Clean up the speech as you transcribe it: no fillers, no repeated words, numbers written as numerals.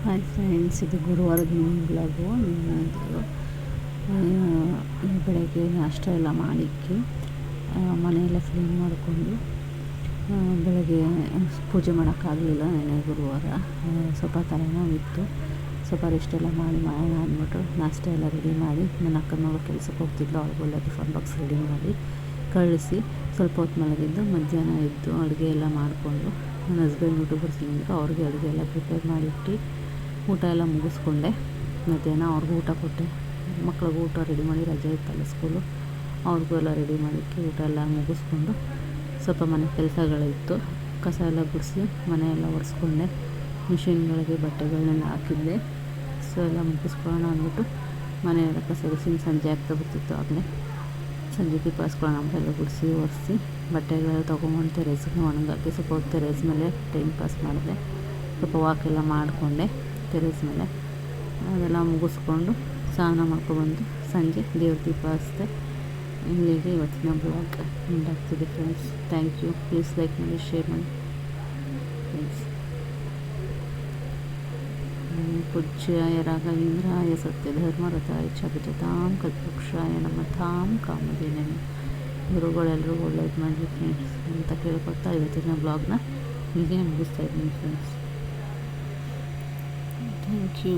Hi friends, ಇದು ಗುರುವಾರದ mini blog. ಬೆಳಗ್ಗೆ ನಾಷ್ಟ ಎಲ್ಲ ಮಾಡಿಕ್ಕೆ ಮನೆಯೆಲ್ಲ ಕ್ಲೀನ್ ಮಾಡಿಕೊಂಡು ಬೆಳಗ್ಗೆ ಪೂಜೆ ಮಾಡೋಕ್ಕಾಗಲಿಲ್ಲ. ನೆನೆ ಗುರುವಾರ ಸ್ವಲ್ಪ ತಲೆನೋವಿತ್ತು. ಸ್ವಲ್ಪ ರೆಸ್ಟೆಲ್ಲ ಮಾಡಿ ಮಾಡೋಣ ಅಂದ್ಬಿಟ್ಟು ನಾಷ್ಟ ಎಲ್ಲ ರೆಡಿ ಮಾಡಿ ನನ್ನ ಅಕ್ಕನ ಮಗಳು ಕೆಲಸಕ್ಕೆ ಹೋಗ್ತಿದ್ಲು. ಅವ್ರಿಗೆಲ್ಲ ಟಿಫನ್ ಬಾಕ್ಸ್ ರೆಡಿ ಮಾಡಿ ಕಳಿಸಿ ಸ್ವಲ್ಪ ಹೊತ್ತು ಮಲಗಿದ್ದು ಮಧ್ಯಾಹ್ನ ಎದ್ದು ಅಡುಗೆ ಎಲ್ಲ ಮಾಡಿಕೊಂಡು ನನ್ನ ಹಸ್ಬೆಂಡ್ ಊಟ ಬರ್ತಿದ್ರು. ಅವ್ರಿಗೆ ಅಡುಗೆ ಎಲ್ಲ ಪ್ರಿಪೇರ್ ಮಾಡಿಟ್ಟು ಊಟ ಎಲ್ಲ ಮುಗಿಸ್ಕೊಂಡೆ. ಮಧ್ಯಾಹ್ನ ಅವ್ರಿಗೂ ಊಟ ಕೊಟ್ಟೆ. ಮಕ್ಳಿಗೆ ಊಟ ರೆಡಿ ಮಾಡಿ, ರಜೆ ಇತ್ತಲ್ಲ ಸ್ಕೂಲು, ಅವ್ರಿಗೂ ಎಲ್ಲ ರೆಡಿ ಮಾಡೋಕ್ಕೆ ಊಟ ಎಲ್ಲ ಮುಗಿಸ್ಕೊಂಡು ಸ್ವಲ್ಪ ಮನೆ ಕೆಲಸಗಳಿತ್ತು. ಕಸ ಎಲ್ಲ ಗುಡಿಸಿ ಮನೆ ಎಲ್ಲ ಒರೆಸ್ಕೊಂಡೆ. ಮಿಷಿನ್ಗಳಿಗೆ ಬಟ್ಟೆಗಳನ್ನೆಲ್ಲ ಹಾಕಿದ್ದೆ. ಸೊ ಎಲ್ಲ ಮುಗಿಸ್ಕೊಳ್ಳೋಣ ಅಂದ್ಬಿಟ್ಟು ಮನೆಯೆಲ್ಲ ಕಸ ಗುಡಿಸಿ ಸಂಜೆ ಆಗ್ತಾ ಬರ್ತಿತ್ತು. ಆಗಲೇ ಸಂಜೆ ದೀಪಾಸ್ಕೊಳ್ಳೋಣ ಅಂತೆಲ್ಲ ಗುಡಿಸಿ ಒರೆಸಿ ಬಟ್ಟೆಗಳೆಲ್ಲ ತೊಗೊಂಬಂದು ಟೆರೇಸ್ಗೆ ಒಣಗಾಕಿ ಸ್ವಲ್ಪ ಹೊತ್ತು ಟೆರೇಸ್ ಮೇಲೆ ಟೈಮ್ ಪಾಸ್ ಮಾಡಿದೆ. ಸ್ವಲ್ಪ ವಾಕೆಲ್ಲ ಮಾಡಿಕೊಂಡೆ ಟೆರೇಸ್ ಮೇಲೆ. ಅದೆಲ್ಲ ಮುಗಿಸ್ಕೊಂಡು ಸ್ನಾನ ಮಾಡ್ಕೊಬಂದು ಸಂಜೆ ದೇವ್ರ ದೀಪ ಹಚ್ಚಿದೆ. ಇಲ್ಲಿಗೆ ಇವತ್ತಿನ ಬ್ಲಾಗ್ ಎಂಡ್ ಆಗ್ತಿದೆ friends. Thank you. Please like ಮಾಡಿ, ಶೇರ್ ಮಾಡಿ ಫ್ರೆಂಡ್ಸ್. ಪೂಜ್ಯಾಯ ರಾಘವೇಂದ್ರಾಯ ಸತ್ಯಧರ್ಮರತಾಯ ಚ ಭಜತಾಂ ಕಲ್ಪವೃಕ್ಷಾಯ ನಮತಾಂ ಕಾಮಧೇನವೇ. ಗುರುಗಳೆಲ್ಲರೂ ಒಳ್ಳೇದು ಮಾಡಿ ಫ್ರೆಂಡ್ಸ್ ಅಂತ ಕೇಳ್ಕೊಳ್ತಾ ಇವತ್ತಿನ ಬ್ಲಾಗ್ನ ಇಲ್ಲಿಗೆ ಮುಗಿಸ್ತಾ ಇದ್ದೀನಿ ಫ್ರೆಂಡ್ಸ್. Thank you.